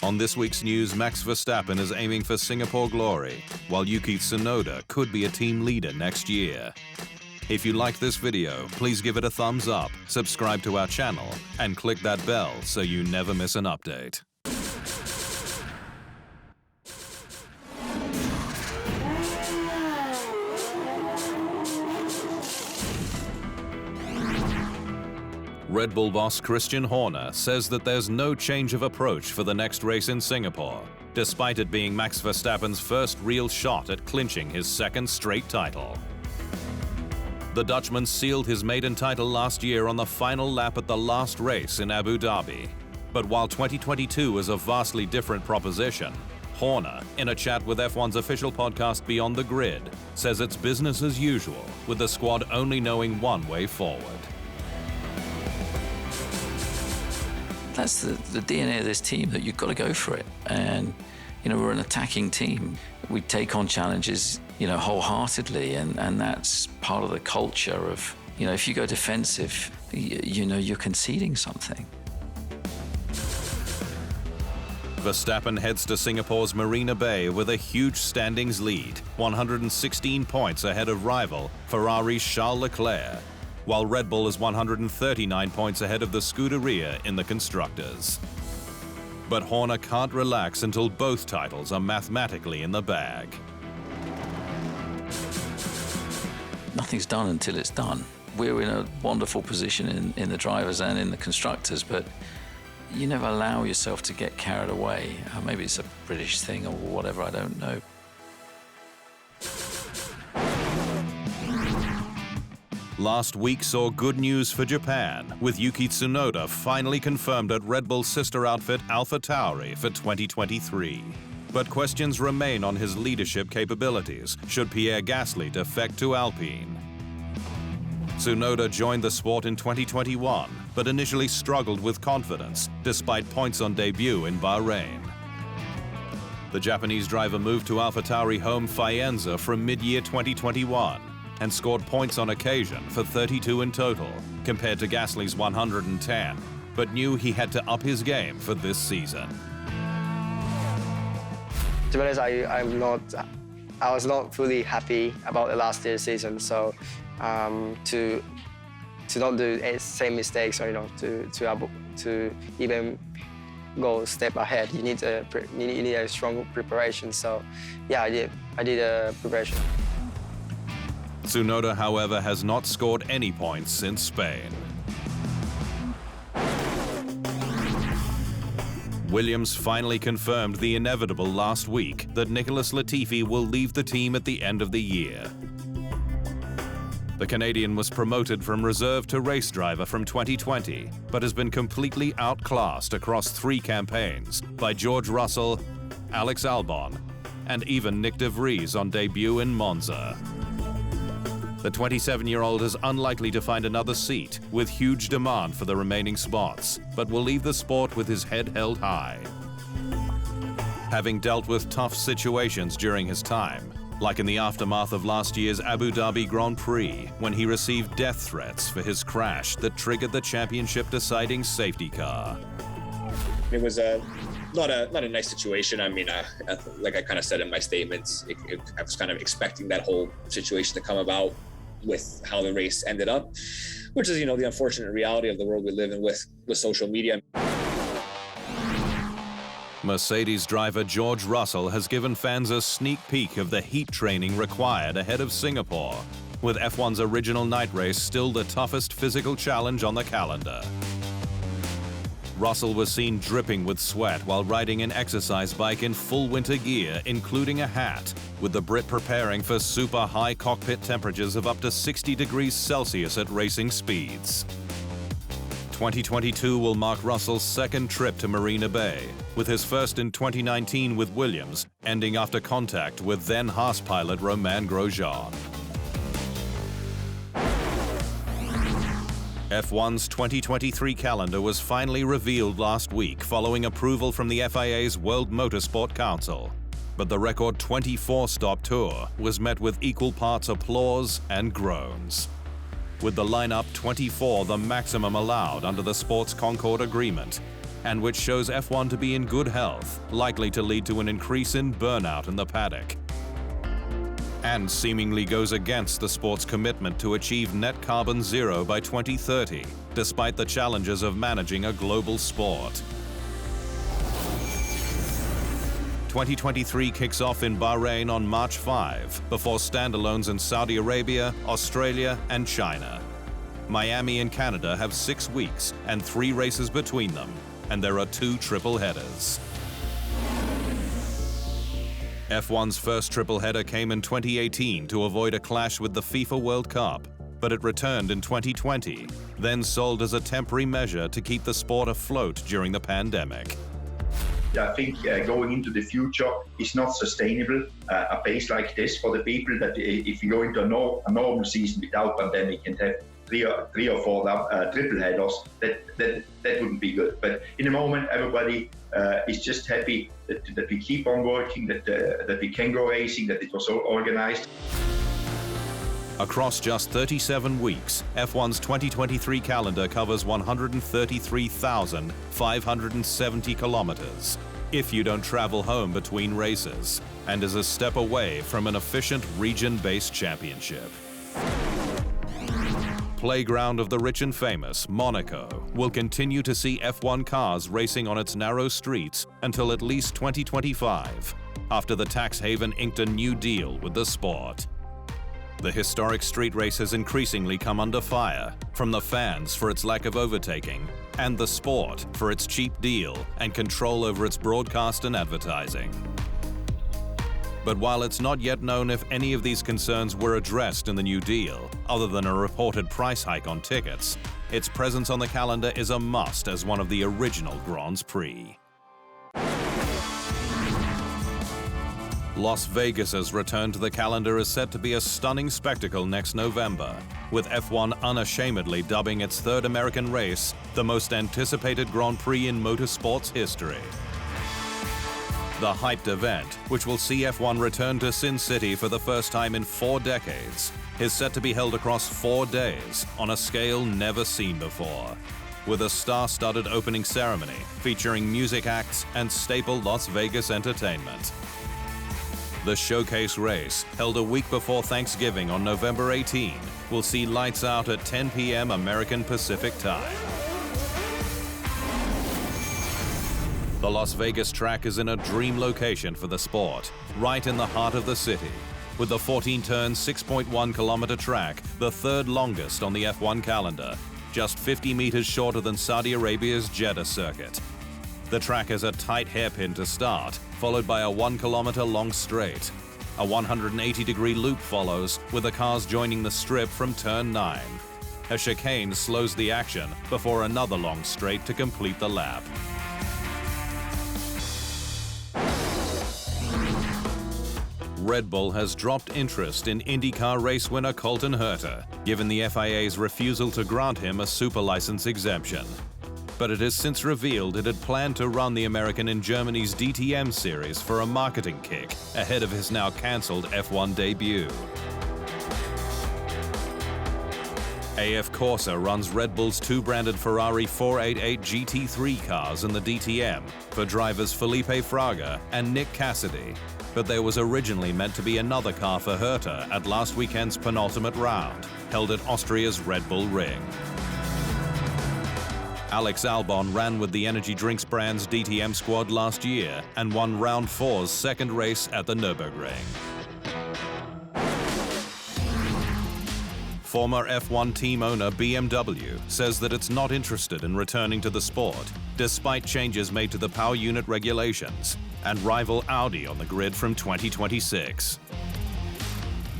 On this week's news, Max Verstappen is aiming for Singapore glory, while Yuki Tsunoda could be a team leader next year. If you like this video, please give it a thumbs up, subscribe to our channel, and click that bell so you never miss an update. Red Bull boss Christian Horner says that there's no change of approach for the next race in Singapore, despite it being Max Verstappen's first real shot at clinching his second straight title. The Dutchman sealed his maiden title last year on the final lap at the last race in Abu Dhabi. But while 2022 is a vastly different proposition, Horner, in a chat with F1's official podcast Beyond the Grid, says it's business as usual, with the squad only knowing one way forward. That's the DNA of this team, that you've got to go for it. And, we're an attacking team. We take on challenges, wholeheartedly, and that's part of the culture of, if you go defensive, you're conceding something. Verstappen heads to Singapore's Marina Bay with a huge standings lead, 116 points ahead of rival Ferrari's Charles Leclerc, while Red Bull is 139 points ahead of the Scuderia in the Constructors. But Horner can't relax until both titles are mathematically in the bag. Nothing's done until it's done. We're in a wonderful position in the drivers and in the constructors, but you never allow yourself to get carried away. Maybe it's a British thing or whatever, I don't know. Last week saw good news for Japan, with Yuki Tsunoda finally confirmed at Red Bull's sister outfit AlphaTauri for 2023. But questions remain on his leadership capabilities should Pierre Gasly defect to Alpine. Tsunoda joined the sport in 2021, but initially struggled with confidence, despite points on debut in Bahrain. The Japanese driver moved to AlphaTauri home Faenza from mid-year 2021, and scored points on occasion for 32 in total, compared to Gasly's 110, but knew he had to up his game for this season. To be honest, I was not fully happy about the last year's season, so to not do the same mistakes, or to even go a step ahead, you need a strong preparation. So yeah, I did a preparation. Tsunoda, however, has not scored any points since Spain. Williams finally confirmed the inevitable last week that Nicholas Latifi will leave the team at the end of the year. The Canadian was promoted from reserve to race driver from 2020, but has been completely outclassed across 3 campaigns by George Russell, Alex Albon, and even Nick de Vries on debut in Monza. The 27-year-old is unlikely to find another seat, with huge demand for the remaining spots, but will leave the sport with his head held high. Having dealt with tough situations during his time, like in the aftermath of last year's Abu Dhabi Grand Prix, when he received death threats for his crash that triggered the championship-deciding safety car. It was not a nice situation. I mean, like I kind of said in my statements, I was kind of expecting that whole situation to come about with how the race ended up, which is, the unfortunate reality of the world we live in with social media. Mercedes driver George Russell has given fans a sneak peek of the heat training required ahead of Singapore, with F1's original night race still the toughest physical challenge on the calendar. Russell was seen dripping with sweat while riding an exercise bike in full winter gear, including a hat, with the Brit preparing for super high cockpit temperatures of up to 60 degrees Celsius at racing speeds. 2022 will mark Russell's second trip to Marina Bay, with his first in 2019 with Williams, ending after contact with then Haas pilot Romain Grosjean. F1's 2023 calendar was finally revealed last week following approval from the FIA's World Motorsport Council. But the record 24-stop tour was met with equal parts applause and groans. With the lineup 24 the maximum allowed under the Sports Concord Agreement, and which shows F1 to be in good health, likely to lead to an increase in burnout in the paddock. And seemingly goes against the sport's commitment to achieve net carbon zero by 2030, despite the challenges of managing a global sport. 2023 kicks off in Bahrain on March 5, before standalones in Saudi Arabia, Australia, and China. Miami and Canada have 6 weeks and 3 races between them, and there are 2 triple headers. F1's first triple header came in 2018 to avoid a clash with the FIFA World Cup, but it returned in 2020, then sold as a temporary measure to keep the sport afloat during the pandemic. I think going into the future is not sustainable, a pace like this for the people, that if you go into a normal season without pandemic and have three or four triple headers, that wouldn't be good. But in the moment, everybody is just happy that we keep on working, that we can go racing, that it was all organized. Across just 37 weeks, F1's 2023 calendar covers 133,570 kilometers, if you don't travel home between races, and is a step away from an efficient region-based championship. Playground of the rich and famous, Monaco will continue to see F1 cars racing on its narrow streets until at least 2025, after the tax haven inked a new deal with the sport. The historic street race has increasingly come under fire, from the fans for its lack of overtaking, and the sport for its cheap deal and control over its broadcast and advertising. But while it's not yet known if any of these concerns were addressed in the new deal, other than a reported price hike on tickets, its presence on the calendar is a must as one of the original Grands Prix. Las Vegas's return to the calendar is set to be a stunning spectacle next November, with F1 unashamedly dubbing its third American race the most anticipated Grand Prix in motorsport's history. The hyped event, which will see F1 return to Sin City for the first time in 4 decades, is set to be held across 4 days on a scale never seen before, with a star-studded opening ceremony featuring music acts and staple Las Vegas entertainment. The showcase race, held a week before Thanksgiving on November 18, will see lights out at 10 p.m. American Pacific Time. The Las Vegas track is in a dream location for the sport, right in the heart of the city, with the 14-turn, 6.1-kilometer track, the third longest on the F1 calendar, just 50 meters shorter than Saudi Arabia's Jeddah circuit. The track has a tight hairpin to start, followed by a 1-kilometer long straight. A 180-degree loop follows, with the cars joining the strip from turn 9. A chicane slows the action before another long straight to complete the lap. Red Bull has dropped interest in IndyCar race winner Colton Herta, given the FIA's refusal to grant him a super license exemption. But it has since revealed it had planned to run the American in Germany's DTM series for a marketing kick ahead of his now cancelled F1 debut. AF Corsa runs Red Bull's 2-branded Ferrari 488 GT3 cars in the DTM for drivers Felipe Fraga and Nick Cassidy, but there was originally meant to be another car for Herta at last weekend's penultimate round, held at Austria's Red Bull Ring. Alex Albon ran with the energy drinks brand's DTM squad last year and won Round 4's second race at the Nürburgring. Former F1 team owner BMW says that it's not interested in returning to the sport, despite changes made to the power unit regulations, and rival Audi on the grid from 2026.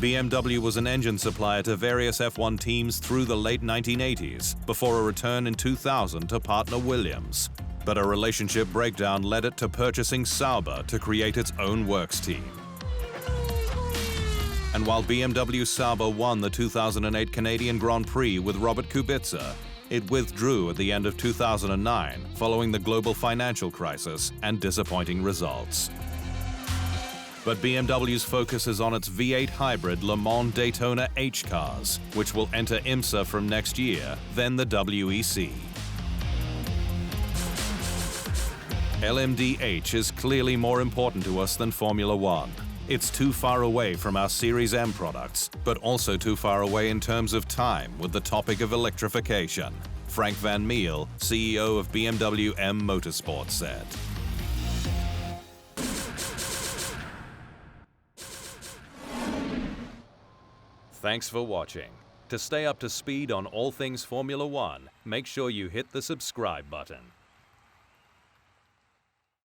BMW was an engine supplier to various F1 teams through the late 1980s, before a return in 2000 to partner Williams. But a relationship breakdown led it to purchasing Sauber to create its own works team. And while BMW Sauber won the 2008 Canadian Grand Prix with Robert Kubica, it withdrew at the end of 2009 following the global financial crisis and disappointing results. But BMW's focus is on its V8 hybrid Le Mans Daytona H cars, which will enter IMSA from next year, then the WEC. LMDH is clearly more important to us than Formula One. It's too far away from our Series M products, but also too far away in terms of time with the topic of electrification. Frank Van Meel, CEO of BMW M Motorsport, said. Thanks for watching. To stay up to speed on all things Formula One, make sure you hit the subscribe button.